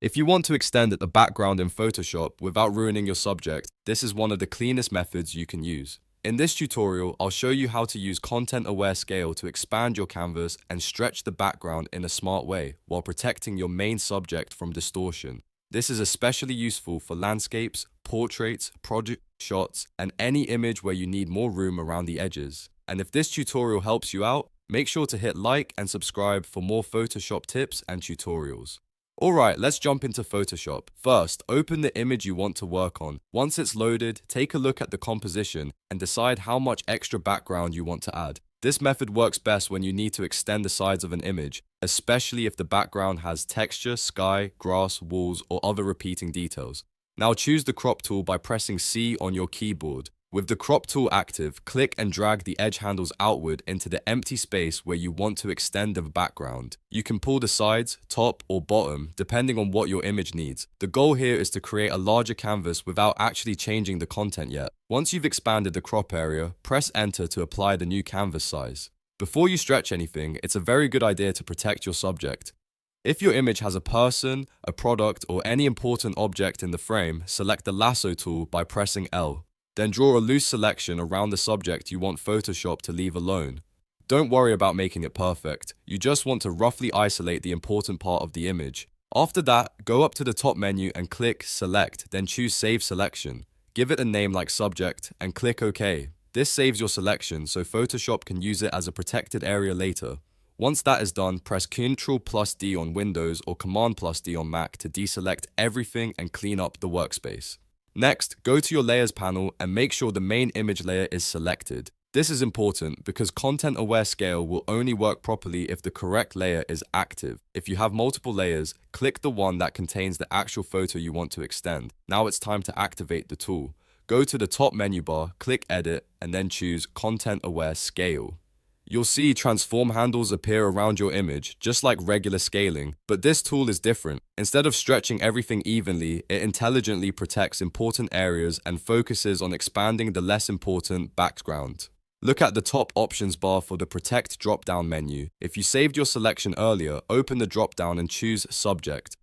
If you want to extend the background in Photoshop without ruining your subject, this is one of the cleanest methods you can use. In this tutorial, I'll show you how to use content-aware scale to expand your canvas and stretch the background in a smart way while protecting your main subject from distortion. This is especially useful for landscapes, portraits, project shots, and any image where you need more room around the edges. And if this tutorial helps you out, make sure to hit like and subscribe for more Photoshop tips and tutorials. Alright, let's jump into Photoshop. First, open the image you want to work on. Once it's loaded, take a look at the composition and decide how much extra background you want to add. This method works best when you need to extend the sides of an image, especially if the background has texture, sky, grass, walls, or other repeating details. Now choose the crop tool by pressing C on your keyboard. With the crop tool active, click and drag the edge handles outward into the empty space where you want to extend the background. You can pull the sides, top, or bottom, depending on what your image needs. The goal here is to create a larger canvas without actually changing the content yet. Once you've expanded the crop area, press Enter to apply the new canvas size. Before you stretch anything, it's a very good idea to protect your subject. If your image has a person, a product, or any important object in the frame, select the lasso tool by pressing L. Then draw a loose selection around the subject you want Photoshop to leave alone. Don't worry about making it perfect, you just want to roughly isolate the important part of the image. After that, go up to the top menu and click Select, then choose Save Selection. Give it a name like Subject and click OK. This saves your selection so Photoshop can use it as a protected area later. Once that is done, press Ctrl+D on Windows or Command+D on Mac to deselect everything and clean up the workspace. Next, go to your Layers panel and make sure the main image layer is selected. This is important because content-aware scale will only work properly if the correct layer is active. If you have multiple layers, click the one that contains the actual photo you want to extend. Now it's time to activate the tool. Go to the top menu bar, click Edit, and then choose Content-Aware Scale. You'll see transform handles appear around your image, just like regular scaling, but this tool is different. Instead of stretching everything evenly, it intelligently protects important areas and focuses on expanding the less important background. Look at the top options bar for the Protect drop-down menu. If you saved your selection earlier, open the drop-down and choose Subject.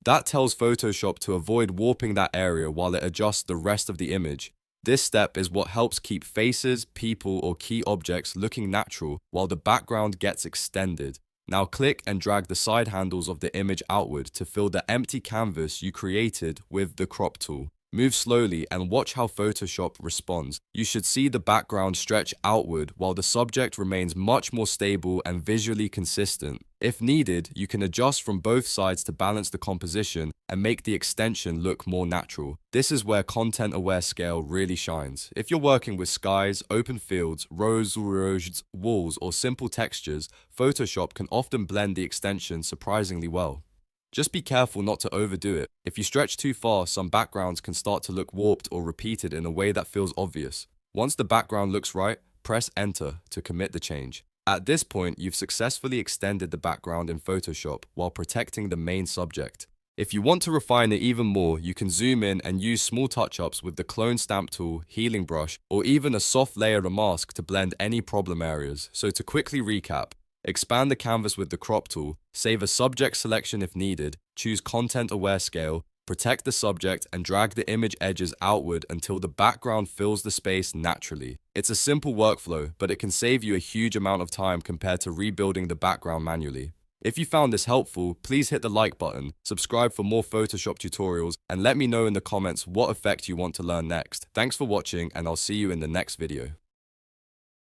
That tells Photoshop to avoid warping that area while it adjusts the rest of the image. This step is what helps keep faces, people, or key objects looking natural while the background gets extended. Now click and drag the side handles of the image outward to fill the empty canvas you created with the crop tool. Move slowly and watch how Photoshop responds. You should see the background stretch outward while the subject remains much more stable and visually consistent. If needed, you can adjust from both sides to balance the composition and make the extension look more natural. This is where content-aware scale really shines. If you're working with skies, open fields, rows, walls, or simple textures, Photoshop can often blend the extension surprisingly well. Just be careful not to overdo it. If you stretch too far, some backgrounds can start to look warped or repeated in a way that feels obvious. Once the background looks right, press Enter to commit the change. At this point, you've successfully extended the background in Photoshop while protecting the main subject. If you want to refine it even more, you can zoom in and use small touch-ups with the Clone Stamp tool, Healing Brush, or even a soft layer of mask to blend any problem areas. So to quickly recap, expand the canvas with the crop tool, save a subject selection if needed, choose content-aware scale, protect the subject, and drag the image edges outward until the background fills the space naturally. It's a simple workflow, but it can save you a huge amount of time compared to rebuilding the background manually. If you found this helpful, please hit the like button, subscribe for more Photoshop tutorials, and let me know in the comments what effect you want to learn next. Thanks for watching, and I'll see you in the next video.